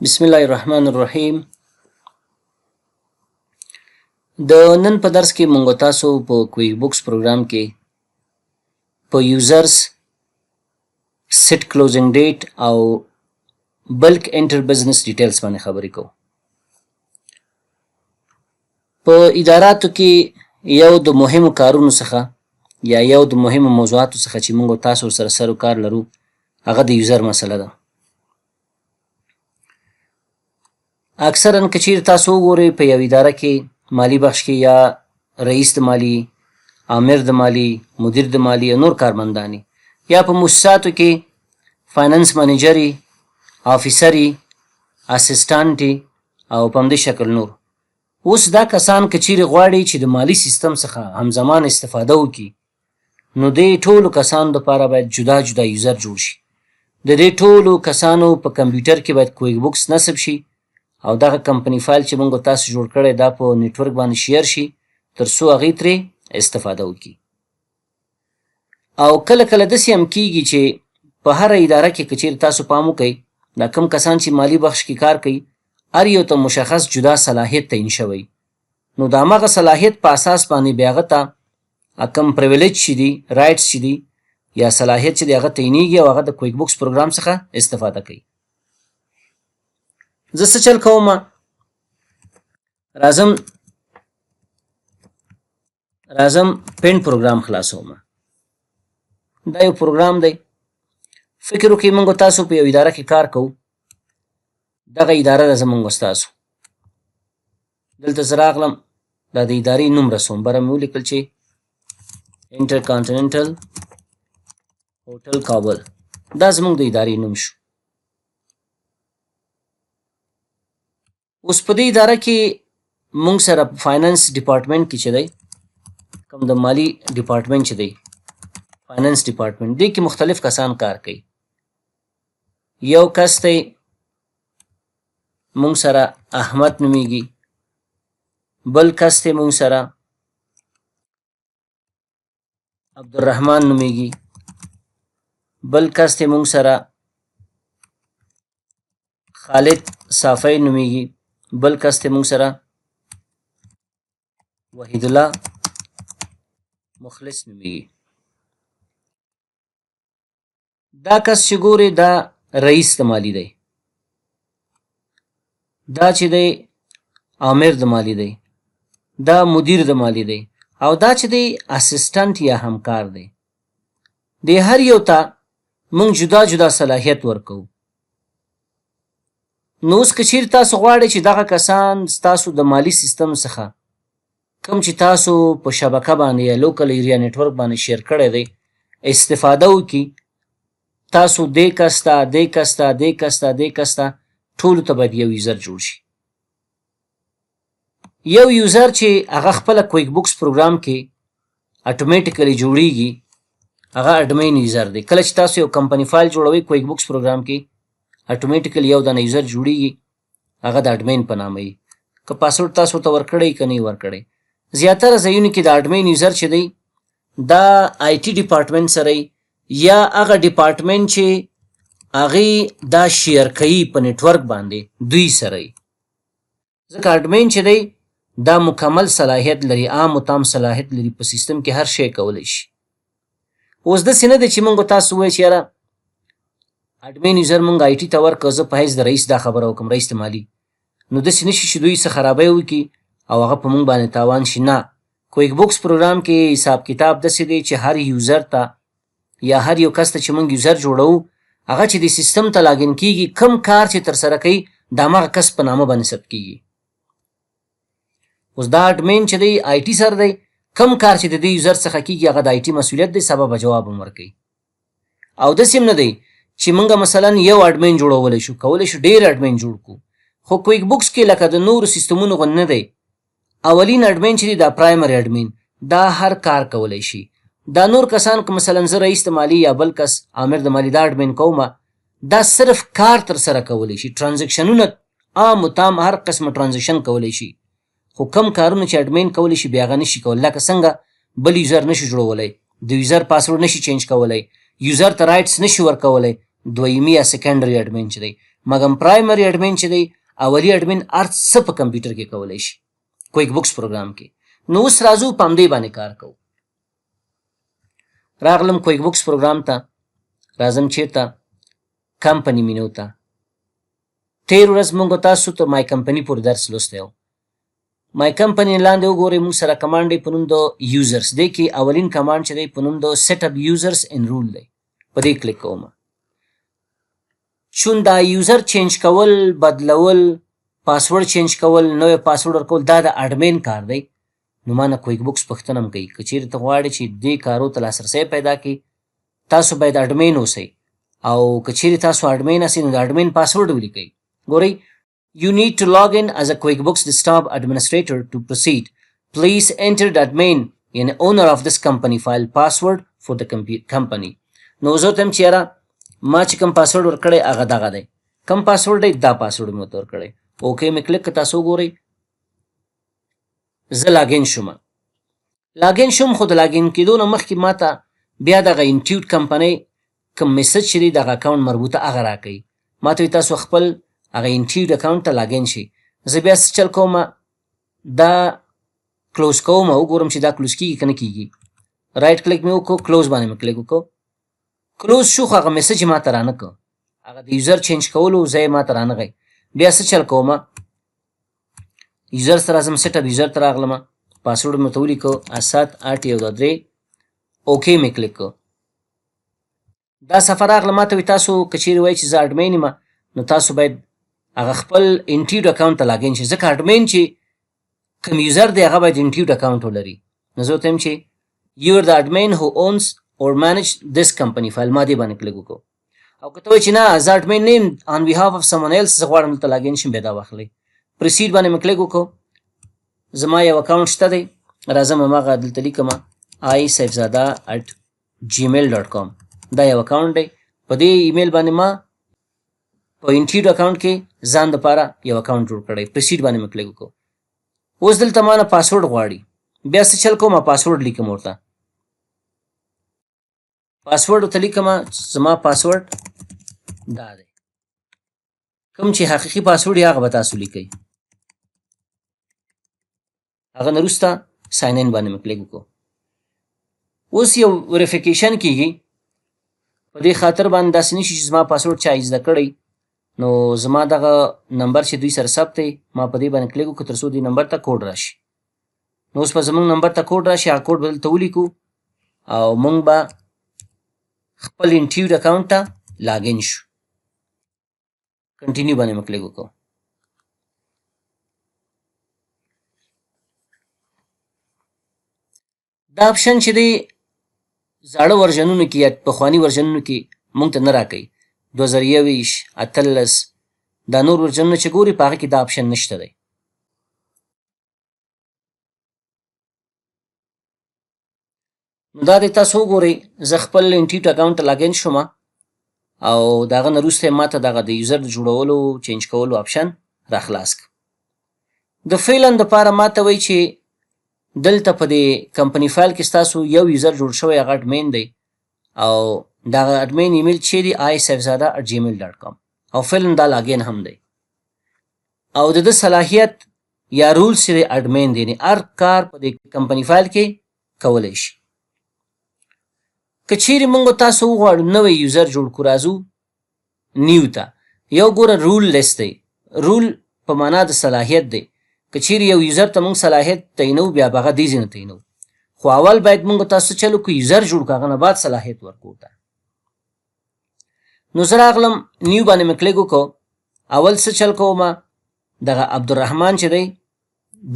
بسم الله الرحمن الرحیم. د نن په درس کې مونږ تاسو په کویک بوکس پروګرام کې په یوزرز سیټ کلوزینګ ډیټ او بلک انټر بزنس ډیټیلز باندې خبرې کوو. په اداراتو کې یو د مهمو کارونو څخه یا یو د مهمو موضوعاتو څخه چې مونږ تاسو سره سر و کار لرو هغه د یوزر مسله ده. اکثرا که چیرې تاسو وګورئ په یو اداره کې مالی بخش کې یا رئیس د مالی، امیر د مالی، مدیر د مالی او نور کارمندانی یا په مؤسساتو کې فاینانس منیجري، آفیسري، اسسټانټي او په همدې شکل نور. اوس دا کسان که چیرې غواړي چې د مالی سیستم څخه همزمان استفاده وکړي نو دې ټولو کسانو لپاره باید جدا جدا یوزر جوړ شي. د دې ټولو کسانو په کمپیوټر کې باید کویک بوکس نصب شي او دغه کمپنی فایل چې موږ تاسو جوړ کړی دا په نیټورک باندې شیر شي تر څو هغې ترې استفاده وکړي. او کله کله داسې هم کیږي چې په هره اداره کې که چیرې تاسو پام وکئ دا کم کسان چې مالی بخش کې کار کوي هر یو ته مشخص جدا صلاحیت تعیین شوی، نو د همغه صلاحیت په اساس باندې بیا هغه ته کم پریویلیج چې دي، رایټس چې دي یا صلاحیت چې دی هغه تعینېږي او هغه د کویک بوکس پروګرام څخه استفاده کوي. زه څه چل کوم، راځم پین پروګرام خلاصوم. دا یو پروګرام دی. فکر وکړئ موږ تاسو په یو اداره کې کار کوو، دغه اداره ده زموږ ستاسو. دلته زه راغلم دا د ادارې نوم رسوم، بره مې ولیکل چې انټرکانټیننټل هوټل کابل، دا زموږ د ادارې نوم شو. اوس په دې اداره کې مونږ سره فاینانس ډپارټمنټ کې چې دی کوم د مالی ډپارټمنټ چې دی فاینانس ډپارټمنټ دې کې مختلف کسان کار کوي. یو کس دی مونږ سره احمد نومیږي، بل کس دی مونږ سره عبدالرحمن نومیږي، بل کس دی مونږ سره خالد صافی نومیږي، بل کس دی مونږ سره وحید الله مخلص نومیږي. دا کس چې ګورې دا رئیس د مالی دی، دا چې دی امیر د مالی دی، دا مدیر د مالی دی او دا چې دی اسسټنټ یا همکار دی. د هر یو ته مونږ جدا جدا صلاحیت ورکوو. نو اوس که چیرې تاسو غواړئ چې دغه کسان ستاسو د مالی سیستم څخه کوم چې تاسو په شبکه باندې یا لوکل ایریا نیټورک باندې شیر کړی دی استفاده وکړي، تاسو دې کس ته ټولو ته باید یو یوزر جوړ شي. یو یوزر چې هغه خپله کویک بوکس پروګرام کې اټومیټیکلی جوړیږي هغه اډمین یوزر دی. کله چې تاسو یو کمپنی فایل جوړوئ کویک بوکس پروګرام کې اټومیټیکلی یو دانه یوزر جوړیږي هغه د اډمین په نامه وي. که پاسورډ تاسو ته ورکړی که نه یې ورکړی. زیاتره ځایونو کې د اډمین یوزر چې دی دا آی ټي ډپارټمنټ سره یا هغه ډپارټمنټ چې هغې دا شیر کوي په نیټورک باندې دوی سره وي، ځکه اډمین چې دی دا مکمل صلاحیت لري، عام و تام صلاحیت لري، په سیستم کې هر شی کولی شي. اوس داسې نه دی چې موږ تاسو ووایو چې یاره اډمین یوزر مونږ آی ټي ته ورکړه، زه په حیث د رئیس دا خبره وکړم، رئیس د مالي، نو داسې نه شي چې دوی څه خرابی وکړي او هغه په مونږ باندې تاوان شي. نه، کویک بوکس پروګرام کې حساب کتاب داسې دی چې هر یوزر ته یا هر یو کس ته چې مونږ یوزر جوړوو هغه چې د سیستم ته لاګین کیږي کم کار چې ترسره کوي د همغه کس په نامه باندې ثبت کیږي. اوس دا اډمین چې دی آی ټي سر دی، کم کار چې د دې یوزر څخه کیږي هغه د آی ټي مسؤلیت دی، سبب جواب هم ورکوي. او داسې هم نه دی چې مونږ مثلا یو اډمین جوړولی شو، کولی شو ډېر اډمین جوړ کړو، خو کویک بوکس کې لکه د نورو سیستمونو غوندې نه دی. اولین اډمین چې دی دا پرایمري اډمین دا هر کار کولی شي. دا نور کسان که مثلا زه رئیس د مالی یا بل کس امیر د مالی دا اډمین کومه دا صرف کار ترسره کولی شي، ټرانزیکشنونه عام و تام هر قسمه ټرانزیکشن کولی شي، خو کم کارونه چې اډمین کولی شي بیا هغه نشي کولی. لکه څنګه بل یوزر نشي جوړولی، د یوزر پاسورډ نشي چینج کولی، یوزر ته رایټس نشي ورکولی، دویمي یا سیکنډري اډمین چې دی مګم پرایمري اډمین چې دی اولی اډمین هر څه په کمپیوټر کې کولی شي کویک بوکس پروګرام کې. نو اوس راځو په همدې باندې کار کوو. راغلم کویک بوکس پروګرام ته، راځم چیرته کمپنی مینو ته. تیر ورځ موږ تاسو ته مای کمپنی پورې درس لوستی و. مای کمپنی لاندې وګورئ موږ سره کمانډ دی په نوم د یوزرس. دې کې اولین کمانډ چې دی په نوم د سیټ اپ یوزرس ان رول دی. په دې کلیک کوم. چون دا یوزر چینج کول، بدلول، پاسورډ چینج کول، نوې پاسورډ ورکول دا د اډمین کار دی. نو ما نه کویک بوکس پوښتنه هم کوي که چیرې ته غواړې چې دې کارو ته لاسرسی پیدا کړي تاسو باید اډمین اوسئ، او که چیرې تاسو اډمین هسئ نو د اډمین پاسورډ ولیکئ. ګورئ You need to log in as a QuickBooks Desktop administrator to proceed. Please enter the admin and owner of this company file password for the company. نو زه ته هم چې یاره ما چې کوم پاسورډ ورکړی هغه دغه دی، کوم پاسورډ دی دا پاسورډ مې ورته ورکړی. اوکې مې کلیک که تاسو وګورئ زه لاګین شوم. لاګین شوم خو د لاګین کېدو نه مخکې ما ته بیا دغه انټیوټ کمپنۍ کوم میسج چې دی دغه اکاونټ مربوطه هغه راکوي. ما ته وایي تاسو خپل هغه انټیوټ اکاونټ ته لاګین شي. زه بیا څه چل کوم دا کلوز کوم او وګورم چې دا کلوز کېږي که نه کېږي. رایټ کلیک مې وکړو، کلوز باندې مې کلیک وکړو. کلوز شو خو هغه میسج یې ما ته رانه کړ، هغه د یوزر چینج کولو ځای یې ما ته رانغی. بیا څه چل کوم یوزر ته راځم، سیټ اپ یوزر ته راغلم، پاسورډ مې ورته ولیکو 78123. اوکې مې کلیک کړو. دا صفحه راغله ما ته وایي تاسو که چیرې وایي چې زه اډمین یم نو تاسو باید هغه خپل انټیوډ اکاونټ ته لاګین شي، ځکه اډمین چې کوم یوزر دی هغه باید انټیوډ اکاونټ ولري. نو زه ورته یم چې یو ار د اډمین هو اونس اور مینج دس کمپنی فایل. ما دې باندې کلیک وکړو. او که ته وایي چې نه زه اډمین نه یم آن بیهاف اف سمون ایلس زه غواړم دلته لاګین شم بیا دا واخلئ. پرسیډ باندې مې کلیک وکړو. زما یو اکاونټ شته دی، راځم هماغه دلته لیکم iSaifzada@gmail.com. دا یو اکاونټ دی. په دې ایمیل باندې ما په انټیوډ اکاونټ کې ځان دپاره یو اکاونټ جوړ کړی. پرسیډ باندې مې کلیک وکړو. اوس دلته ما نه پاسورډ غواړي. بیا څه چل کوم پاسورډ لیکم ورته. پاسورډ ورته لیکم، زما پاسورډ دا دی. کوم چې حقیقي پاسورډ یې هغه به تاسو لیکئ. هغه نه وروسته ساین ان باندې مې کلیک وکړو. اوس یو وریفیکیشن کېږي، په دې خاطر باندې داسې نه شي چې زما پاسورډ چا زده کړی نو زما دغه نمبر چې دوی سره ثبت دی ما په دې باندې کلیک وکړو تر څو دې نمبر ته کوډ راشي. نو اوس به زموږ نمبر ته کوډ راشي، هغه کوډ به دلته ولیکو او موږ به خپل انټیوډ اکاونټ ته لاګین شو. کنټینیو باندې مې کلیک وکړو. دا اپشن چې دی زاړه ورژنونو کې یا پخواني ورژنونو کې موږ ته نه راکوي. 2021 18 دا نور ورژنونه چې ګوري په هغه کې دا اپشن نشته دی. نو دا دی تاسو وګورئ زه خپل انټیوټ اکاونټ ته لاګین شوم او د هغه نه وروسته ما ته دغه د یوزر د جوړولو چینج کولو اپشن راخلاص کړ. د فعلا دپاره ما ته وایي چې دلته په دې کمپنی فایل کې ستاسو یو یوزر جوړ شوی هغه اډمین دی او دغه اډمین ایمیل چې دی iSaifzada@gmail.com او فعلا دا لاګین هم دی او د ده صلاحیت یا رولز چې دی اډمین دی، یعنې هر کار په دې کمپنی فایل کې کولی شي. که چیرې موږ تاسو وغواړو نوی یوزر جوړ کړو راځو نیو ته. یو ګوره رول لیست دی، رول په معنا د صلاحیت دی. که چیرې یو یوزر ته موږ صلاحیت تعینو بیا به هغه دې ځای نه تعینو، خو اول باید موږ تاسو چلو که یوزر جوړ کړو هغه نه بعد صلاحیت ورکړو ته. نو زه راغلم نیو باندې مې کلیک وکړو. اول څه چل کوم دغه عبدالرحمن چې دی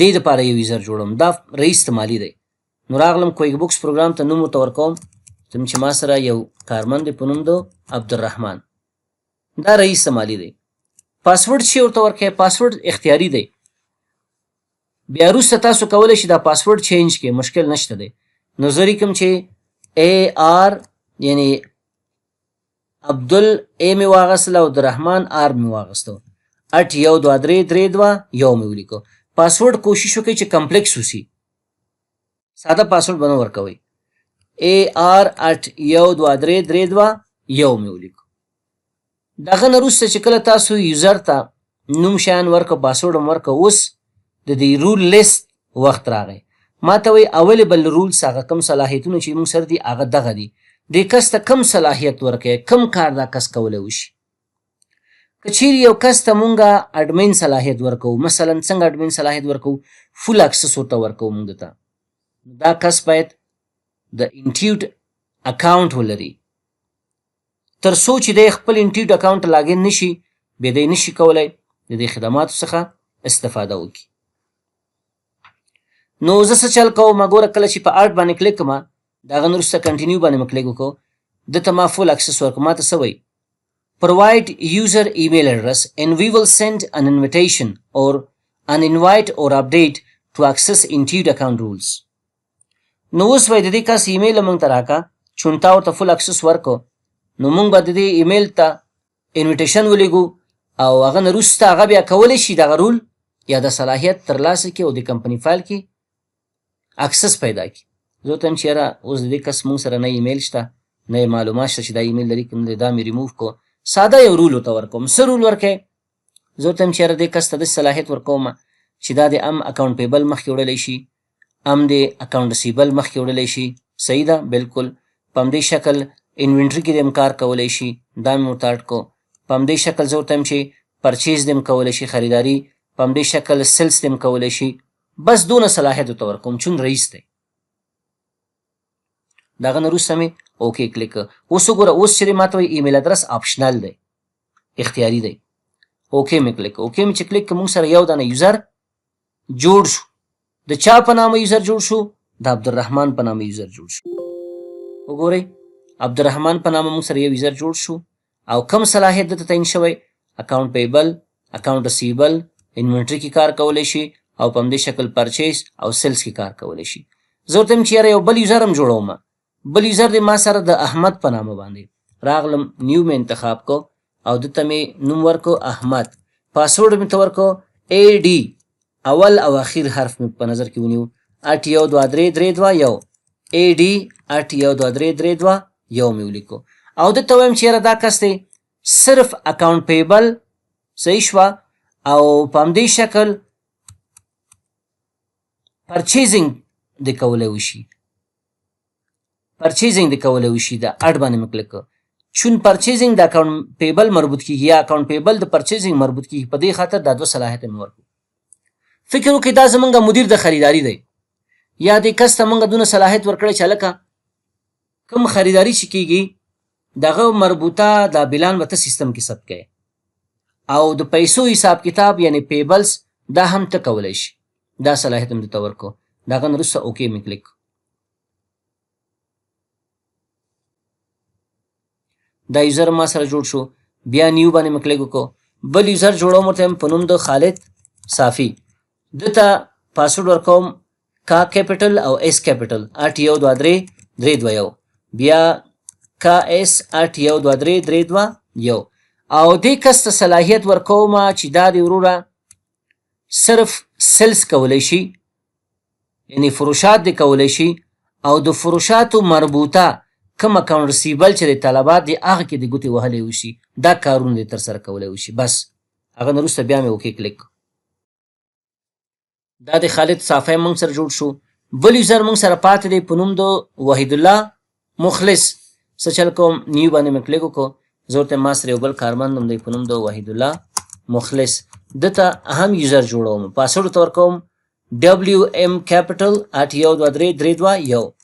دې دپاره یو یوزر جوړوم، دا رئیس مالي دی. نو راغلم کویک بوکس پروګرام ته نوم ورته ورکوم چې ما سره یو کارمند دی په نوم د عبدالرحمن، دا رئیس مالي دی. پاسورډ چې ورته ورکوئ پاسورډ اختیاري دی. بیا وروسته تاسو کولی شئ دا پاسورډ چینج کړئ، مشکل نشته دی. نو زه لیکم چې AR یعنې عبدل A مې واغستله او د رحمان R مې واغسته @123321 مې ولیکو. پاسورډ کوشش وکړئ چې کمپلیکس وسي، ساده پاسورډ به نه ورکوئ. AR@123321 مې ولیکو. دغه نه وروسته چې کله تاسو یوزر ته نوم شیان ورکه پاسورډ هم ورکه اوس د دې رول لیست وخت راغی ما ته وایي اویلیبل رولز هغه کم صلاحیتونه چې موږ سره دي هغه دغه دي دې کس ته کم صلاحیت ورکوي کم کار دا کس کولی وشي که چیرې یو کس ته مونږه اډمین صلاحیت ورکوو مثلا څنګه اډمین صلاحیت ورکوو فول اکسس ورته ورکوو مونږ ته دا کس باید د انټیوډ اکاونټ ولري تر څو چې دی خپل انټیوډ اکاونټ لاګین نشي بیا دی نشي کولی د دې خدماتو څخه استفاده وکړي نو زه څه چل کوم ګوره کله چې په آرټ باندې کلیک کړم د هغه نه وروسته کنټینیو باندې مې کلیک وکړو دته ما فول اکسس ورکړو ما ته څه وایي provide user email address and we will send an invitation or an invite or update to access Intuit account rules. نو اوس وای د دې کس ایمیل موږ ته راکا چونتا ورته فل اکسس ورکو نو موږ به د دې ایمیل ته انویټیشن ولیږو او هغه نه وروسته هغه بیا کولی شي دغه رول یا د صلاحیت ترلاسه کړي او د کمپنۍ فایل کې اکسس پیدا کړي زه ورته وایم چې یاره اوس د دې کس موږ سره نه ایمیل شته نه یې معلومات شته چې دا ایمیل لري که نه دا مې ریموو کړو ساده یو رول ورته ورکوم څه رول ورکوې زه ورته وایم چې یاره دې کس ته داسې صلاحیت ورکوم چې دا د ام اکاونټ پیبل مخکې وړلی شي ام د اکاونټ رسیبل مخکې وړلی شي صحیح ده بالکل په همدې شکل انوینټري کې د کار کولی شي دا مې ورته اډ کړو په همدې شکل زه ورته وایم چې پرچیز د کولی شي خریداري په همدې شکل سیلس د کولی شي بس دونه صلاحیت ورته ورکوم چون رئیس دی د هغه نه وروسته مې اوکې کلیک اوس وګوره اوس چې ما ته وایي ایمیل ادرس آپشنل دی اختیاري دی اوکې مې کلیک اوکې مې چې کلیک که موږ سره یو دانه یوزر جوړ شو د چا په نامه یوزر جوړ شو د عبدالرحمن په نامه یوزر جوړ شو وګورئ عبدالرحمن په نامه موږ سره یو یوزر جوړ شو او کم صلاحیت دته تعین شوی اکاونټ پیبل اکاونټ رسیبل انوینټري کې کار کولی شي او په همدې شکل پرچیز او سیلس کې کار کولی شي زه ورته یم چې یاره یو بل یوزر هم جوړوم بل یوزر دی ما سره د احمد په نامه باندې راغلم نیو مې انتخاب کو او دته مې نوم ورکو احمد پاسورډ مې ته ورکو اے ډي اول او اخیر حرف مې په نظر کې ونیو 812332 اے ډي 812332 مې ولیکو او دته وایم چې یاره دا کس دی صرف اکاونټ پیبل صحیح شوه او په همدې شکل پرچیزنګ د کولی وشي پرچیزنګ د کولی وشي د اډ باندې مې کلیک کړه چون پرچیزنګ د اکاونټ پیبل مربوط کیږي یا اکاونټ پیبل د پرچیزنګ مربوط کیږي په دې خاطر دا دوه صلاحیت مې ورکړو فکر وکړئ دا زمونږ مدیر د خریداري دی یا دې کس ته مونږ دونه صلاحیت ورکړی چې هلکه کوم خریداري چې کیږي دغه مربوطه دا بلان به ته سیستم کې ثبت کوې او د پیسو حساب کتاب یعنی پیبلز دا هم ته کولی شي دا صلاحیت هم درته ورکړو د هغه نه وروسته اوکې مې کلیک دا یوزر ما سره جوړ شو بیا نیو باندې مې کلیک وکړو بل یوزر جوړوم ورته یم په نوم د خالد صافي دته پاسورډ ورکوم کا کیپټل او ایس کیپټل 812332 بیا کا ایس 812332 او دې کس ته صلاحیت ورکوم چې دا د وروره صرف سیلس کولی شي یعنی فروشات دی کولی شي او د فروشاتو مربوطه کم اکاونټ رسیبل چې د طلبات دی هغه کې د ګوتې وهلی وشي دا کارونه دی ترسره کولی وشي بس هغه نه وروسته بیا مې اوکې کلیک دا د خالد صافی موږ سره جوړ شو بل یوزر موږ سره پاتې دی په نوم د وحید الله مخلص څه چل کوم نیو باندې مې کلیک وکړو زه ورته ما سره یو بل کارمند هم دی په نوم د وحید الله مخلص دته هم یوزر جوړوم پاسورډ ورته ورکوم WM capital 812332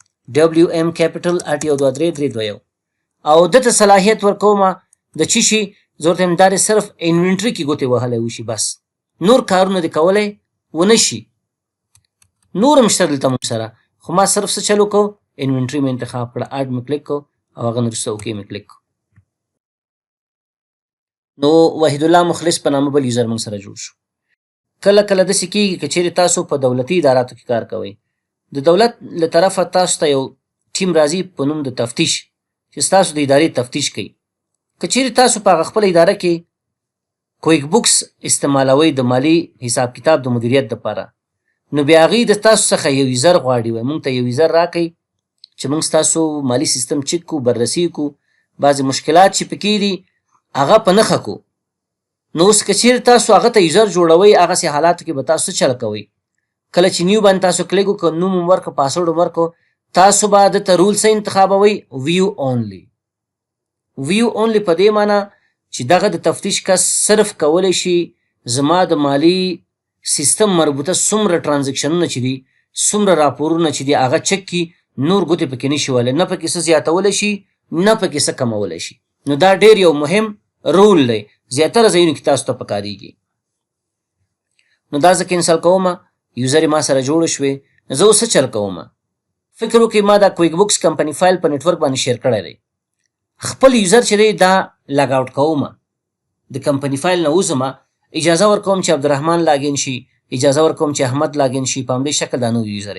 WM capital 812332 او دته صلاحیت ورکوم د چی شي زه ورته یم دا دی صرف انوینټري کې ګوتې وهلی وشي بس نور کارونه دې کولی ونه شي نور هم شته دلته موږ سره خو ما صرف څه چل وکړو انوینټري مې انتخاب کړه اډ مې کلیک کړو او هغه نه وروسته اوکې مې کلیک نو وحید الله مخلص په نامه بل یوزر موږ سره جوړ شو کله کله داسې کېږي که چیرې تاسو په دولتي اداراتو کې کار کوئ د دولت له طرفه تاسو ته یو ټیم راځي په نوم د تفتیش چې ستاسو د ادارې تفتیش کوي که چیرې تاسو په هغه خپله اداره کې کویک بوکس استعمالوئ د مالي حساب کتاب د مدیریت دپاره نو بیا هغوی د تاسو څخه یو یوزر غواړي وایي موږ ته یو یوزر راکئ چې موږ ستاسو مالي سیستم چک کړو بررسي کړو بعضې مشکلات چې پکې دي هغه په نښه کو. نو اوس که چیرې تاسو هغه ته یوزر جوړوئ هغسې حالاتو کې به تاسو څه چل کوئ؟ کله چې نیو باندې تاسو کلیک وکړو، نوم هم ورکړو، پاسورډ هم ورکړو، تاسو به دلته رول څه انتخابوئ؟ ویو اونلی. ویو اونلی په دې معنی چې دغه د تفتیش کس صرف کولی شي زما د مالی سیستم مربوطه څومره ټرانزیکشنونه چې دي، څومره راپورونه چې دي هغه چک کي، نور ګوتې پکې نشي ولی، نه پکې څه زیاتولی شي نه پکې څه کمولی شي. نو دا ډېر یو مهم رول دی، زیاتره ځایونو کې تاسو ته پکارېږي. نو دا زه کینسل کومه، یوزرې ما سره جوړه شوې. زه اوس څه چل کومه؟ فکر وکړئ ما دا کویک بوکس کمپنی فایل په نیټورک باندې شیر کړی دی. خپل یوزر چې دی دا لاګ آوټ کومه، د کمپنی فایل نه وځمه، اجازه ورکوم چې عبدالرحمن لاګین شي، اجازه ورکوم چې احمد لاګین شي، په همدې شکل دا نوی یوزر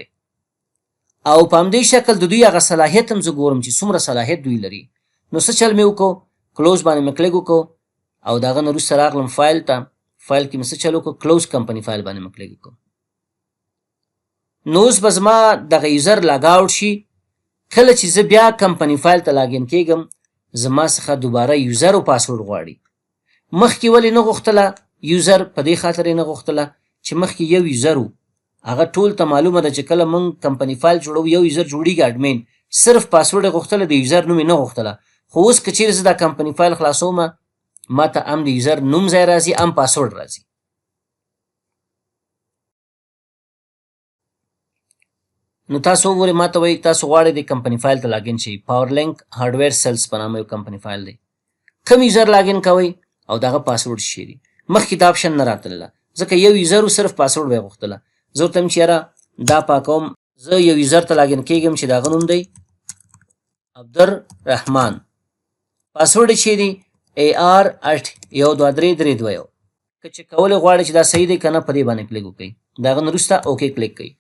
او په همدې شکل د دوی هغه صلاحیت هم زه ګورم چې څومره صلاحیت دوی لري. نو څه چل مې وکړو؟ کلوز باندې مې کلیک وکړو او د هغه نه وروسته راغلم فایل ته. فایل کې مې څه چل وکړو؟ کلوز کمپنی فایل باندې مې کلیک وکړو. نو اوس به زما دغه یوزر لاګ آوټ شي. کله چې زه بیا کمپنی فایل ته لاګین کېږم زما څخه دوباره یوزر او پاسورډ غواړي. مخکې ولې نه غوښتله یوزر؟ په دې خاطر یې نه غوښتله چې مخکې یو یوزر و، هغه ټول ته معلومه ده چې کله موږ کمپنی فایل جوړو یو یوزر جوړیږي اډمین، صرف پاسورډ یې غوښتله، د یوزر نوم یې نه غوښتله. خو اوس که چیرې زه دا کمپنی فایل خلاصومه ما ته هم د یوزر نوم ځای راځي، هم پاسورډ راځي. نو تاسو وګورئ ما ته وایي تاسو غواړئ د کمپنی فایل ته لاګین شئ. پاور لینک هارډویر سیلز په نامه یو کمپنی فایل دی. کوم یوزر لاګین کوئ او دغه پاسورډ شي دي. مخکې دا آپشن نه راتلله ځکه یو یوزر و، صرف پاسورډ به یې غوښتله. زه ورته یم چې یاره دا پاکوم، زه یو یوزر ته لاګین کېږم چې د هغه نوم دی عبدالرحمن، پاسورډ یې چې دی AR@12332. که چې کولی غواړئ چې دا صحیح دی که نه په دې باندې کلیک وکړئ، د هغه نه وروسته اوکې کلیک کړئ.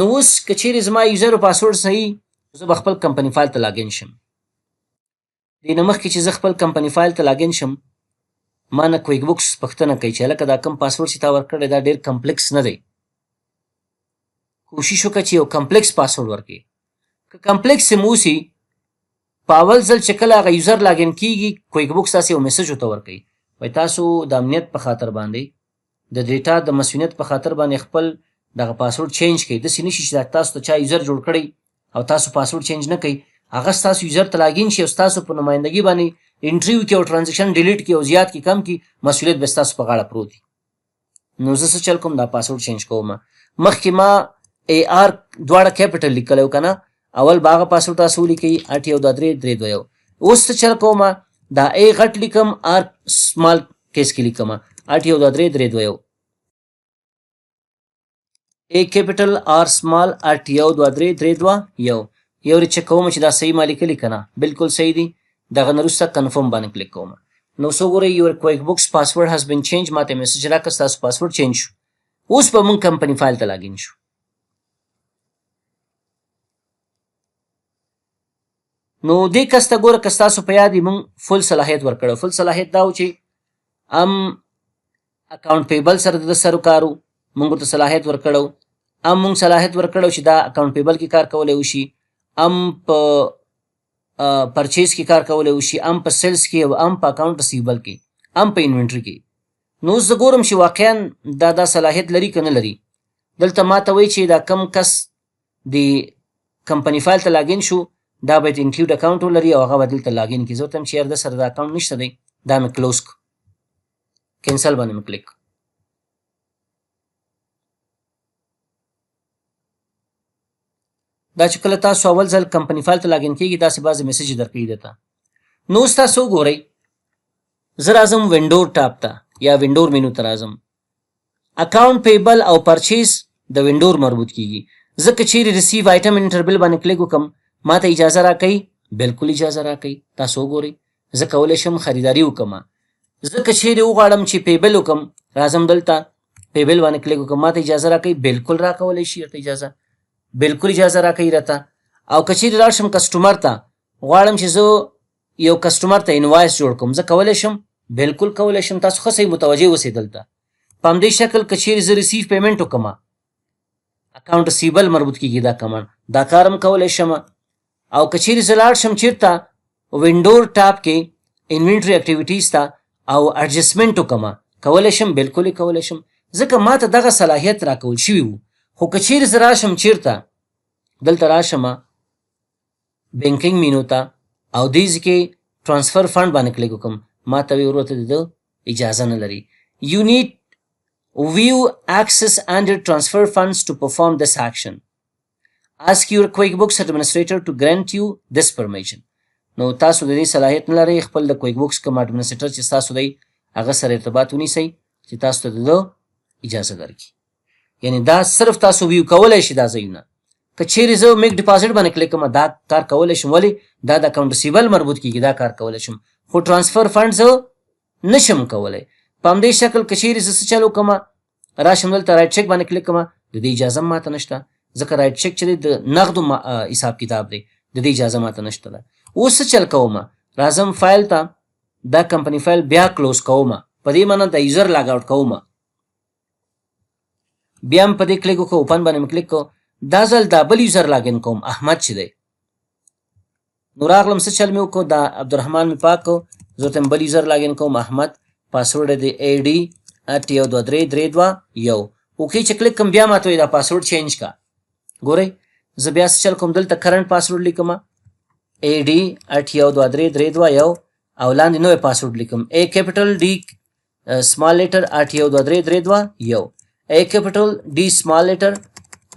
نو اوس که چیرې زما یوزر او پاسورډ صحیح، زه به خپل کمپنی فایل ته لاګین شم. دې نه مخکې چې زه خپل کمپنی فایل ته لاګین شم ما نه کویک بوکس پوښتنه کوي چې هلکه دا کوم پاسورډ چې تا ورکړی دا ډېر کمپلیکس نه دی، کوشش وکړه چې یو کمپلیکس پاسورډ ورکړې. که کمپلیکس هم اوسي په اول ځل چې کله هغه یوزر لاګین کېږي کویک بوکس تاسې یو میسج ورته ورکوي، وایي تاسو د امنیت په خاطر باندې د ډیټا د مسؤلیت په خاطر باندې خپل دغه پاسورډ چینج کړئ. داسې نشي چې تاسو ته چا یوزر جوړ کړی او تاسو پاسورډ چینج نه کوئ، هغه ستاسو یوزر ته لاګین شي او ستاسو په نمایندګي باندې انټري وکړي او ټرانزیکشن ډیلیټ کړي او زیات کړي کم کړي، مسؤلیت به ستاسو په غاړه پروت وي. نو زه څه چل کوم؟ دا پاسورډ چینج کوم. مخکې ما AR دواړه کیپټل لیکلی و که نه، اول به هغه پاسورډ تاسو ولیکئ 812332. اوس څه چل کوم؟ دا A غټ لیکم، R سمال کیس کې لیکم 812332. A کیپټل R سمال 812332. یو ری چک کوم چې دا صحیح ما لیکلي که نه، بلکل صحیح دي. دغه نه وروسته کنفرم باندې کلیک کوم. نو څه وګورئ یور کویک بوکس پاسورډ هز بین چینج، ما ته میسج راکړه ستاسو پاسورډ چینج شو. اوس به موږ کمپنی فایل ته لاګین شو. نو دې کس ته ګوره که ستاسو په یاد وي موږ فل صلاحیت ورکړی. فل صلاحیت دا و چې هم اکاونټ پیبل سره د سر کارو موږ ورته صلاحیت ورکړو، هم موږ صلاحیت ورکړو چې دا اکاونټ پیبل کې کار کولی وشي، هم په پرچیز کې کار کولی وشي، هم په سیلز کې او هم په اکاونټ ریسیوبل کې، هم په انوینټري کې. نو اوس زه ګورم چې واقعا دا صلاحیت لري که نه لري. دلته ما ته وایي چې دا کم کس د کمپنی فایل ته لاګین شو دا باید انکلود اکاونټ ولري او هغه به دلته لاګین کړي. زه ورته یم چې یار ده سره دا اکاونټ نشته دی، دا مې کلوز کړو، کینسل باندې مې کلیک. دا چې کله تاسو اول ځل کمپنی فایل ته لاګین کېږي داسې بعضې میسج درکوي درته. نو اوس تاسو وګورئ زه راځم وینډور ټاپ ته یا وینډور مینو ته راځم. اکاونټ پیبل او پرچیز د وینډور مربوط کېږي. زه که چیرې ریسیو آیټم انټربل باندې کلیک وکړم ما ته اجازه راکوي؟ بلکل اجازه راکوي. تاسو وګورئ زه کولی شم خریداري وکړم. زه که چیرې وغواړم چې پیبل وکړم راځم دلته پیبل باندې کلیک وکړم ما ته اجازه راکوي؟ بلکل راکولی شي ورته اجازه، بلکل اجازه راکوي راته. او که چیرې لاړ شم کسټمر ته غواړم چې زه یو کسټمر ته انوایس جوړ کړم زه کولی شم؟ بلکل کولی شم. تاسو ښه صحیح متوجه اوسئ دلته. په همدې شکل که چیرې زه ریسیو پیمنټ وکړم اکاونټ ریسیبل مربوط کېږي دا کمانډ، دا کار هم کولی شم. او که چیرې زه لاړ شم چېرته وینډور ټاپ کې انوینټری اکټیویټیز ته او اډجسټمنټ وکړم کولی شم بالکل یې کولی شم ځکه ما ته دغه صلاحیت راکول شوي وو خو که چیرې زه راشم چیرته دلته راشم بینکینګ مینو ته او دې ځای کې ټرانسفر فنډ باندې کلیک وکړم ما ته وی ورته د اجازه نه لري یو نیډ view access and transfer funds to perform this action ask your QuickBooks administrator to grant you this permission نو تاسو د دې صلاحیت نه لرئ خپل د QuickBooks کوم اډمنسټریټر چې تاسو دی هغه سره ارتباط ونیسئ چې تاسو ته د اجازه درکړي یعنی دا صرف تاسو ویو کولی شي دا ځایونه که چیرې زه میک ډپازټ باندې کلیک کوم دا کار کولی شم ولې دا د اکاونټ ریسیبل مربوط کیږي دا کار کولی شم خو ټرانسفر فنډ زه نشم کولی په همدې شکل که چیرې زه څه چل وکړم راشم دلته رایټ چک باندې کلیک کوم د دې اجازه هم ماته نشته ځکه رایټ چک چې دی د نغدو حساب کتاب دی د دې اجازه ماته نشته ده اوس څه چل کوم راځم فایل ته دا کمپنی فایل بیا کلوز کوم په دې معنی د یوزر لاګ آوټ کوم بیا هم په دې کلیک وکړو اوپن باندې مې کلیک کړو دا ځل دا بل یوزر لاګین کوم احمد چې دی نو راغلم څه چل مې وکړو دا عبدالرحمن مې پاک کړو زه ورته بل یوزر لاګین کوم احمد پاسورډ دی AD@12332 یو اوکې چې کلیک کوم بیا ماته وایي دا پاسورډ چینج کا ګورئ زه بیا څه چل کوم دلته کرنټ پاسورډ لیکم AD@12332 یو او لاندې نوی پاسورډ لیکم A capital D small letter @12332 یو A capital D small letter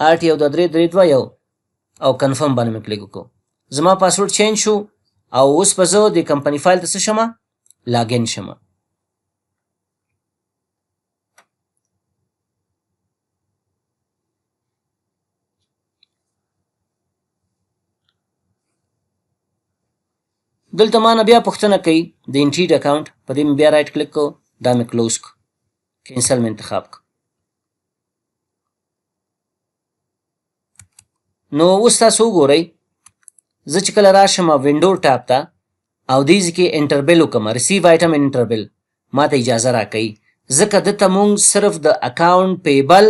@12332 یو او کنفرم باندې مې کلیک وکړو زما پاسورډ چینج شو او اوس به زه د کمپنی فایل ته څه شمه لاګین شمه دلته ما نه بیا پوښتنه کوي د انټریډ اکاونټ په دې مې بیا رایټ کلیک کړو دا مې کلوز کړو کینسل مې انتخاب کړو نو اوس تاسو وګورئ زه چې کله راشم وینډو ټاب ته او دې ځای کې انټربل وکړم ریسیو آیټم انټربل ما ته اجازه راکوي ځکه دته مونږ صرف د اکاونټ پیبل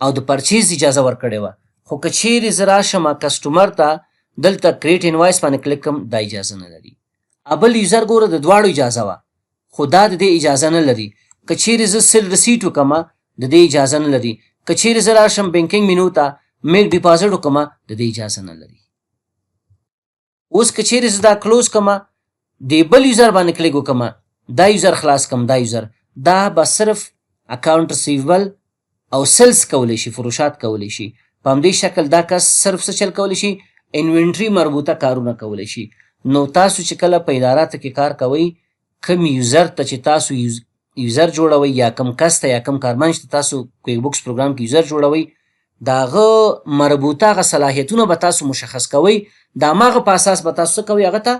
او د پرچیز اجازه ورکړې وه خو که چیرې زه راشم کسټمر ته دلته کریټ انوایس باندې کلیک کوم دا اجازه نه لري بل یوزر ګوره د دواړو اجازه وه خو دا د دې اجازه نه لري که چیرې زه سیل رسیټ وکړم د دې اجازه نه لري که چیرې زه راشم بینکینګ مینو ته میک ډپازټ وکړم د دې اجازه نه لري اوس که چیرې زه دا کلوز کړم د بل یوزر باندې کلیک وکړم دا یوزر خلاص کړم دا یوزر دا به صرف اکاونټ ریسیوبل او سیلز کولی شي فروشات کولی شي په همدې شکل دا کس صرف څه چل کولی شي انوینټري مربوطه کارونه کولی شي نو تاسو چې کله په اداراتو کې کار کوئ کم یوزر ته چې تاسو یوزر جوړوئ یا کم کس ته یا کم کارمند چې تاسو کویک بوکس پروګرام کې یوزر جوړوئ د هغه مربوطه هغه صلاحیتونه به تاسو مشخص کوئ د هماغه په اساس به تاسو څه کوئ هغه ته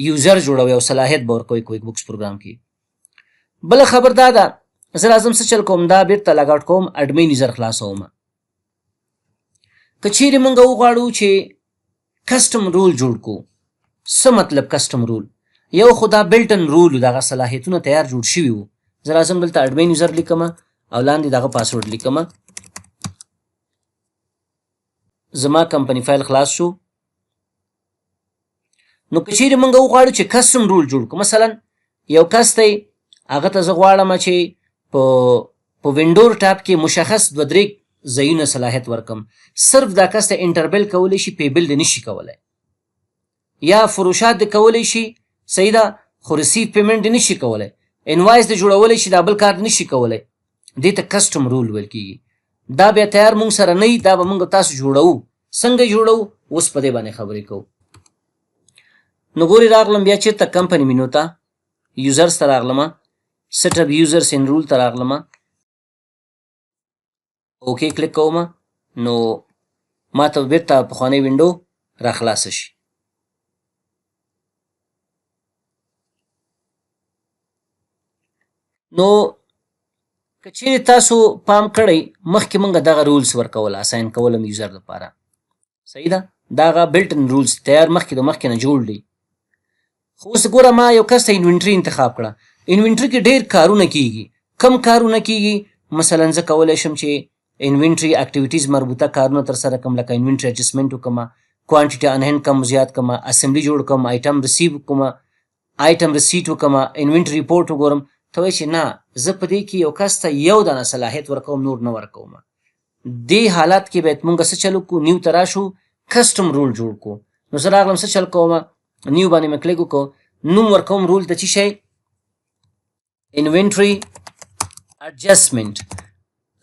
یوزر جوړوئ او صلاحیت به ورکوئ کویک بوکس پروګرام کې بله خبر دا ده زه راځم څه چل کوم دا بیرته لاګ آوټ کوم اډمین یوزر خلاصوم که چیرې موږ وغواړو چې کسټم رول جوړ کو څه مطلب کسټم رول یو خو دا بلټن رول دغه صلاحیتونه تیار جوړ شوي وو زه راځم دلته اډمین یوزر لیکم او لاندې دغه پاسورډ لیکم زما کمپنی فایل خلاص شو نو که چیرې موږ وغواړو چې کسټم رول جوړ کړو مثلا یو کس دی هغه ته زه غواړم چې په وینډور ټاب کې مشخص دوه درې ځایونه صلاحیت ورکم صرف دا کس ته انټربل کولی شي پیبل د نشي کولی یا فروشات د کولی شي صحیح ده خو ریسیو پیمنټ د نشي کولی انوایس د جوړولی شي دا بل کار د نشي کولی دې ته کسټم رول ویل کېږي دا بیا تیار مونږ سره نه وي دا به مونږ تاسو جوړوو څنګه جوړوو اوس په دې باندې خبرې کوو نو ګورې راغلم بیا چېرته کمپنی مینو ته یوزرس ته راغلم سیټ اپ یوزرس ان رول ته راغلم اوکې کلیک کوم نو ما ته بیرته پخوانی وینډو راخلاصه شي نو که چیرې تاسو پام کړئ مخکې موږ دغه رولز ورکول اساین کولم یوزر لپاره صحیح ده دا هغه بلټن رولز تیار مخکې د مخکې نه جوړ دی خو اوس ګوره ما یو کس ته انوینټري انتخاب کړه انوینټري کې ډېر کارونه کیږي کم کارونه کیږي مثلا زه کولی شم چې انوینټري اکټیویټیز مربوطه کارونه ترسره کړم لکه انوینټري اډجسټمنټ وکړم کوانټیټي ان هینډ کم زیات کړم اسمبلي جوړ کړم آیټم ریسیو کړم آیټم ریسیټ وکړم، انوینټري ریپورټ وګورم، ته وایې چې نه زه په دې کې یو کس ته یو دانه صلاحیت ورکوم، نور نه ورکوم. دې حالت کې باید مونږ څه چل وکړو؟ نیو ته راشو، کسټم رول جوړ کړو. نو زه راغلم څه چل کوم؟ نیو باندې مې کلیک وکړو، نوم ورکوم رول ته څه شی؟ انوینټري اډجسټمنټ.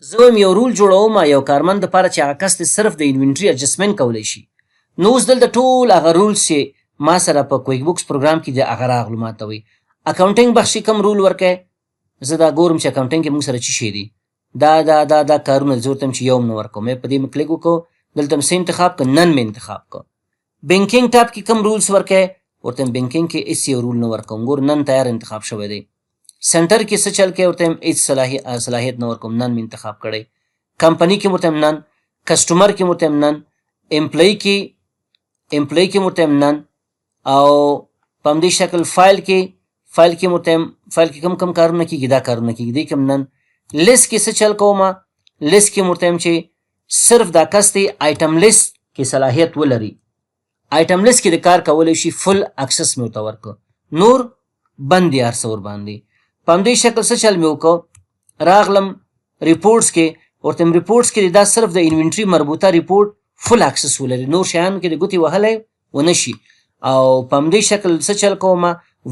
زه وایم یو رول جوړوم یو کارمند دپاره چې هغه کس دې صرف د انوینټري اډجسټمنټ کولی شي. نو اوس دلته ټول هغه رولز چې ما سره په کویک بوکس پروګرام کې د هغه راغلو ماته وایي. اکاونټینګ بخش کې کوم رول ورکوي؟ زه دا ګورم چې اکاونټینګ کې موږ سره څه شی دي. دا کارونه زه ورته یم چې یو هم نه ورکوم. په دې مې کلیک وکړو، دلته مې څه انتخاب کړه؟ نن مې انتخاب کړه. بینکینګ ټاپ کې کوم رولز ورکوي؟ ورته یم بینکینګ کې هېڅ یو رول نه ورکوم. ګور نن تیار انتخاب شوی دی. سنټر کې څه چل کوي؟ ورته یم هېڅ صلاحیت نه ورکوم، نن مې انتخاب کړی. کمپني کې ورته یم نن، کسټمر کې ورته یم نن، امپلوي کې ورته یم نن، او په همدې شکل فایل کې ورته یم فایل کې کوم کارونه کېږي؟ دا کارونه کېږي، دې کې هم نن. لیست کې څه چل کوم؟ لیست کې ورته یم چې صرف دا کس دی آیټم لیست کې صلاحیت ولري، آیټم لیست کې د کار کولی شي، فل اکسس مې ورته ورکړه، نور بند دي هر څه ورباندې. په همدې شکل څه چل مې وکړه؟ راغلم ریپورټس کې، ورته یم ریپورټس کې دا صرف د انوینټري مربوطه ریپورټ فل اکسس ولري، نور شیانو کې د ګوتې وهلی ونه شي. او په همدې شکل څه چل کوم؟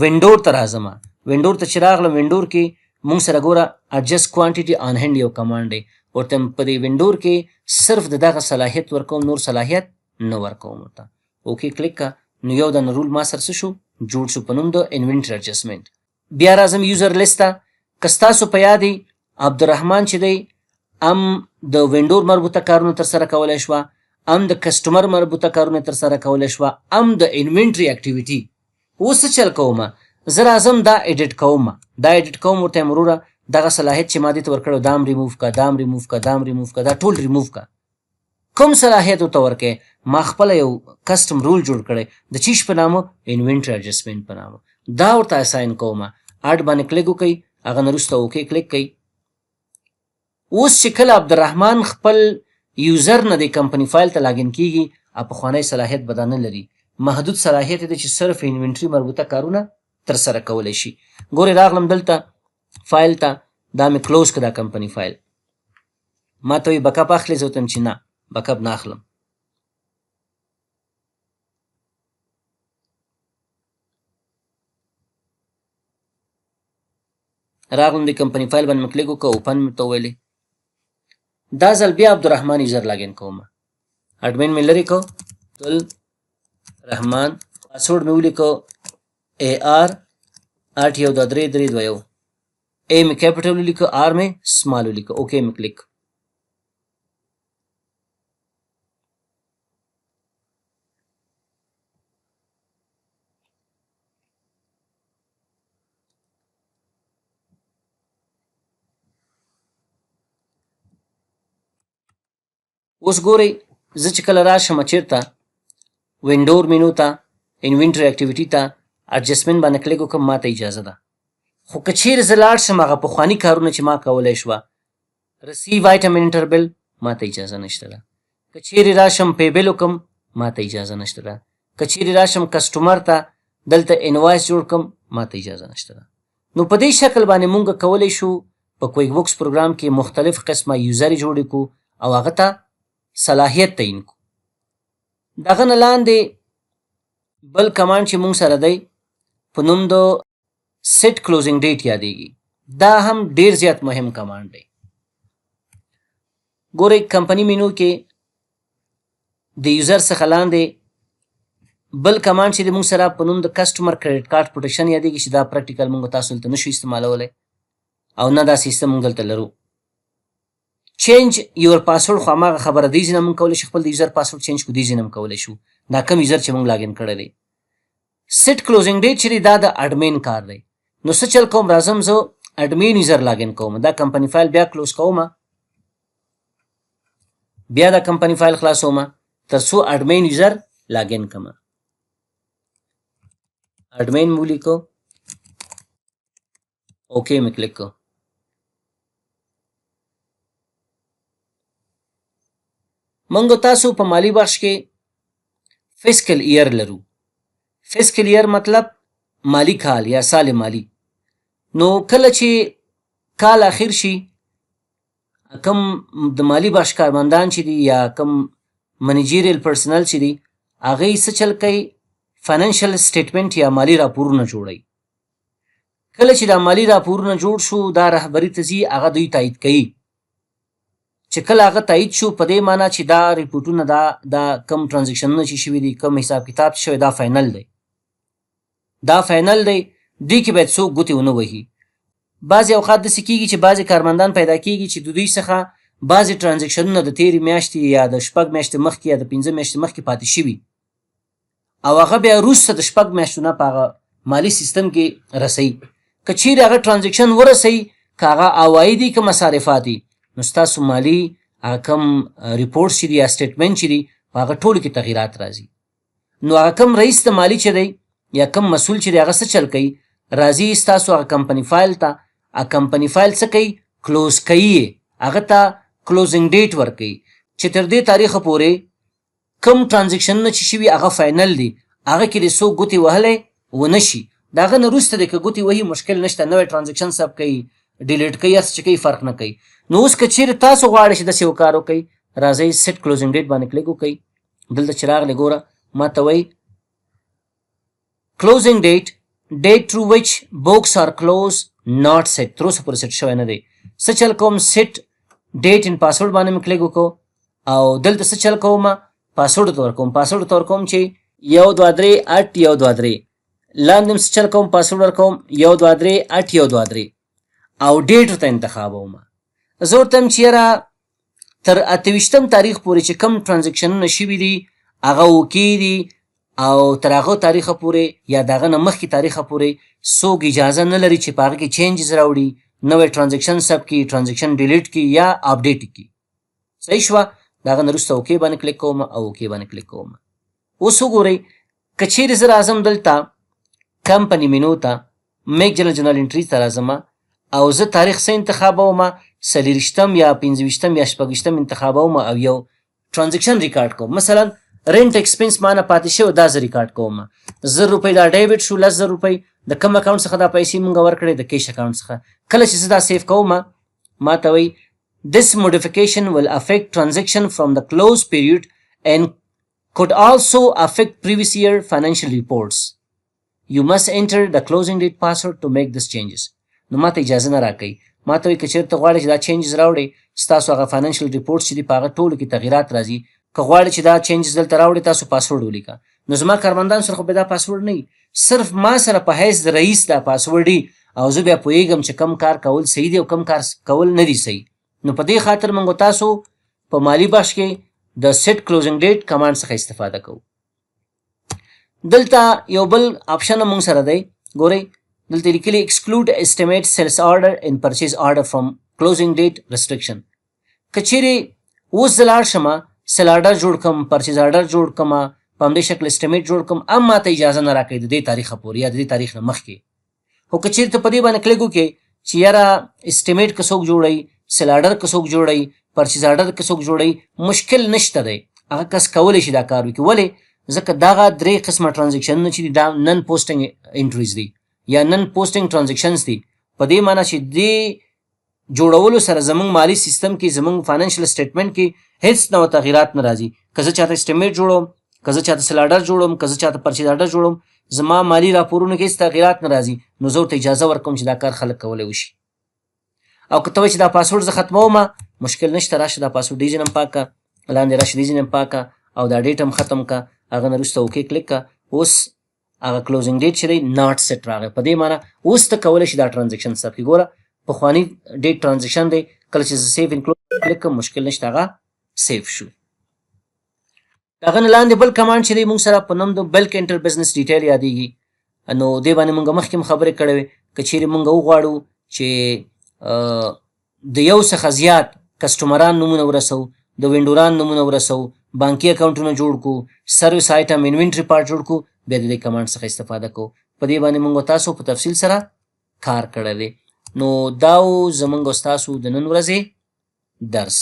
وینډور ته راځم. وینډور ته چې راغلم، وینډور کې مونږ سره ګوره اډجسټ کوانټیټي آن هینډ یو کمانډ دی. ورته په دې وینډور کې صرف د دغه صلاحیت ورکوم، نور صلاحیت نه ورکوم ورته. اوکې کلیک که، نو یو دانه رول ما سره څه شو؟ جوړ شو په نوم د انوینټري اډجسټمنټ. بیا راځم یوزر لیست ته. که ستاسو په یاد وي عبدالرحمن چې دی هم د وینډور مربوطه کارونه ترسره کولی شوه، هم د کسټمر مربوطه کارونه ترسره کولی شوه، هم د انوینټري اکټیویټي. اوس څه چل کوم؟ زه راځم دا ایډیټ کوم. ورته یم وروره دغه صلاحیت چې ما دې ته ورکړی دا هم ریموف که، دا هم ریموف که، دا هم ریموف که، دا ټول ریموف که. کوم صلاحیت ورته ورکوې؟ ما خپله یو کسټم رول جوړ کړی د چیش په نامه؟ انوینټري اډجسټمنټ په نامه. دا ورته اساین کوم. اډ باندې کلیک وکئ، هغه نه وروسته اوکې کلیک کوئ. اوس چې کله عبدالرحمن خپل یوزر نه د کمپني فایل ته لاګین کیږي، پخوانی صلاحیت به دا نه لري، محدود صلاحیت دی چې صرف انوینټري مربوطه کارونه ترسره کولی شي. ګورې راغلم دلته فایل ته، دا مې کلوز کړه دا کمپني فایل. ما ته وایي بکاپ اخلې؟ زه ورته یم چې نه بکاپ نه اخلم. راغلم د کمپني فایل باندې مې کلیک وکړه، اوپن مې ته وویلې. دا ځل بیا عبدالرحمن یوزر لاګین کوم. اډمین مې لرې کړو، رحمان، پاسورډ مې ولیکو AR81332، A مې کیپټل ولیکو، R مې سمال ولیکو، اوکې مې کلیک. اوس ګورئ زه چې کله راشم چېرته وینډور مینو ته، انوینټري اکټیویټي ته، اډجسټمنټ باندې کلیک وکړم، ما ته اجازه ده. خو که چیرې زه لاړ شم هغه پخواني کارونه چې ما کولی شوه، رسیو آیټم انټربل، ما ته اجازه نشته ده. که چیرې راشم پی بل وکړم، ما ته اجازه نشته ده. که چیرې راشم کسټمر ته دلته انوایس جوړ کړم، ما ته اجازه نشته ده. نو په دې شکل باندې مونږ کولی شو په کویک بوکس پروګرام کې مختلف قسمه یوزرې جوړې کړو او هغه ته صلاحیت تعیین کړو. دغه نه لاندې بل کمانډ چې مونږ سره دی په نوم د سیټ کلوزینګ ډیټ یادېږي. دا هم ډیر زیات مهم کمانډ دی. ګورئ کمپني مینو کې د یوزر څخه لاندې بل کمانډ چې د مونږ سره په نوم د کسټمر کریډټ کارت پروټیکشن یادېږي چې دا پریکټیکل مونږ تاسو دلته نشو استعمالولی او نه دا سیستم مونږ دلته لرو. چینج یور پاسورډ خو هماغه خبره دی ځینه مونږ کولی شو خپل د یوزر پاسورډ چینج کړو، دی ځینه هم کولی شو، دا کم یوزر چې مونږ لاګین کړی دی. سیټ کلوزینګ ډیټ چې دی دا د اډمین کار دی. نو څه چل کوم؟ راځم زه اډمین یوزر لاګین کوم، دا کمپني فایل بیا کلوز کوم، بیا دا کمپني فایل خلاصوم تر څو اډمین یوزر لاګین کړم. اډمین مې ولیکو، اوکې مې کلیک کړو. مونږ تاسو په مالی بخش کې فسکل ایر لرو. فسکل ایر مطلب مالی کال یا سال مالی. نو کله چې کال اخر شي کم د مالی بخش کارمندان چې دي یا کم منیجیریل پرسنل چې دي هغوی څه چل کوي فاینانشل سټیټمنټ یا مالی راپورونه جوړوي. کله چې دا مالی راپورونه جوړ شو دا رهبري ته ځي هغه دوی تایید کوي. چې کله هغه تایید شو په دې معنی چې دا ریپورټونه دا کم ټرانزیکشنونه چې شوي دي کم حساب کتاب شوی دا فاینل دی. دا فاینل دی دې کې باید څوک ګوتې ونه وهي. بعضې اوقات داسې کېږي چې بعضې کارمندان پیدا کېږي چې د دوی څخه بعضې ټرانزیکشنونه د تېرې میاشتې یا د 6 میاشتې مخکې یا د 5 میاشتې مخکې پاتې شوي او هغه بیا وروسته د 6 میاشتو نه په هغه مالي سیستم کې رسوي. که چیرې هغه ټرانزیکشن ورسوي که هغه عوایدي که مصارفات دي نو ستاسو مالي هغه کم ریپورټس چې دي یا سټیټمنټ چې دي په هغه ټولو کې تغیرات راځي. نو هغه کم رئیس د مالي چې دی یا کم مسؤل چې دی هغه څه چل کوي راځي ستاسو هغه کمپنی فایل ته. کمپنی فایل څه کوي کلوز کوي هغه ته کلوزینګ ډیټ ورکوي چې تر دې تاریخه پورې کم ټرانزیکشنونه چې شوي هغه فاینل دي هغه کې د څوک ګوتې وهلی ونه شي. د هغه نه وروسته دی که ګوتې وهي مشکل نشته نوی ټرانزیکشن ثبت کوي ډیلیټ کوي هر څه چې کوي فرق نه کوي. نو اوس که چیرې تاسو غواړئ چې داسې یو کار وکئ راځئ سیټ کلوزینګ ډیټ باندې کلیک وکئ. دلته چې راغلی ګوره ما ته وایي کلوزینګ ډیټ ډیټ تھرو وچ بوکس آر کلوز ناٹ سیټ تر اوسه پورې سیټ شوی نه دی. څه چل کوم سیټ ډیټ ان پاسورډ باندې مې کلیک وکړو او دلته څه چل کوم پاسورډ ته ورکوم. پاسورډ ته ورکوم چې 123@123 لاندې څه چل کوم پاسورډ ورکوم 123@123 او ډیټ ورته انتخابوم. زه ورته یم چې یاره تر 28 تاریخ پورې چې کم ټرانزیکشنونه شوي دي هغه اوکې دي او تر هغه تاریخه پورې یا د هغه نه مخکې تاریخه پورې څوک اجازه نه لري چې په هغه کې چینجز راوړي نوی ټرانزیکشن ثبت کړي ټرانزیکشن ډیلیټ کړي یا اپډیټ کړي. صحیح شوه. د هغه نه وروسته اوکې باندې کلیک کوم او اوکې باندې کلیک کوم. اوس وګورئ که چیرې زه راځم دلته کمپنی مینو ته میک جنرال انټري ته راځم او زه تاریخ څه انتخابوم 40 یا 25 یا 26 انتخابوم او یو ټرانزیکشن ریکارډ کوم. مثلا رینټ ایکسپنس مانه پاتې شوی دا زه ریکارډ کوم 1000 روپۍ دا ډیبټ شو 10,000 روپۍ د کم اکاونټ څخه دا پیسې مونږ ورکړې د کیش اکاونټ څخه. کله چې زه دا سیف کوم ما ته وایي this modification will affect transaction from the close period and could also affect previous year financial reports. You must enter the closing date password to make these changes. نو ما ته اجازه نه راکوي. ما ته وایي که چېرته غواړئ چې دا چینجز راوړئ ستاسو هغه فاینانشل ریپورټس چې دي په هغه ټولو کې تغیرات راځي. که غواړئ چې دا چینجز دلته راوړئ تاسو پاسورډ ولیکه. نو زما کارمندان سره خو بیا دا پاسورډ نه وي صرف ما سره په حیث د رئیس دا پاسورډ وي او زه بیا پوهېږم چې کم کار کول صحیح دی او کم کار کول نه دي صحیح. نو په دې خاطر موږ تاسو په مالی بخش کې د سیټ کلوزینګ ډیټ کمانډ څخه استفاده کوو. دلته یو بل آپشن موږ سره دی ګورئ دلته لیکلي exclude estimate sales order and purchase order from closing date restriction. که چیرې اوس زه لاړ شمه سیل آرډر جوړ کړم پرچیز آرډر جوړ کړم په همدې شکل اسټیمیټ جوړ کړم ام ما ته اجازه نه راکوي د دې تاریخه پورې یا د دې تاریخ نه مخکې. خو که چیرې ته په دې باندې کلیک وکړې چې یاره اسټیمیټ که څوک جوړوي سیل آرډر که څوک جوړوي پرچیز آرډر که څوک جوړوي مشکل نشته دی هغه کس کولی شي دا کار وکړي. ولې ځکه دغه 3 قسمه ټرانزیکشنونه چې دي دا نن پوسټینګ انټریز دي یا نن پوسټینګ ټرانزیکشنز دي. په دې معنی چې دې جوړولو سره زموږ مالی سیستم کې زموږ فاینانشل سټیټمنټ کې هیڅ نوع تغیرات نه راځي. که زه چاته اسټیمیټ جوړوم که زه چاته سیل آرډر جوړوم که زه چاته پرچیز آرډر جوړوم زما مالی راپورونو کې هیڅ تغیرات نه راځي. نو زه ورته اجازه ورکوم چې دا کار خلک کولی وشي. او که ته وایې چې دا پاسورډ زه ختموم مشکل نشته راشه دا پاسورډ ډیزاین هم پاک کړه لاندې راشه ډیزاین هم پاک کړه او دا ډیټ هم ختم کړه هغه نه وروسته اوکې کلیک کړه. اوس هغه کلوزینګ ډیټ چې دی ناټ سیټ راغی. په دې معنی اوس ته کولی شي دا ټرانزیکشن ثبت کړي. ګوره پخواني ډیټ ټرانزیکشن دی کله چې زه سیف ان کلوز کلیک کړم مشکل نشته هغه سیف شو. هغه نه لاندې بل کمانډ چې دی موږ سره په نوم د بلک انټر بزنس ډیټیل یادېږي. نو دې باندې موږ مخکې هم خبرې کړې وې که چیرې موږ وغواړو چې د یو څخه زیات کسټمران نومونه ورسو د وینډوران نومونه ورسو بانکي اکاونټونه جوړ کړو سروس آیټم انوینټري پارټ جوړ کړو بیا د دې کمانډ څخه استفاده کوو. په دې باندې موږ تاسو په تفصیل سره کار کړی دی. نو دا زموږ ستاسو د نن ورځې درس.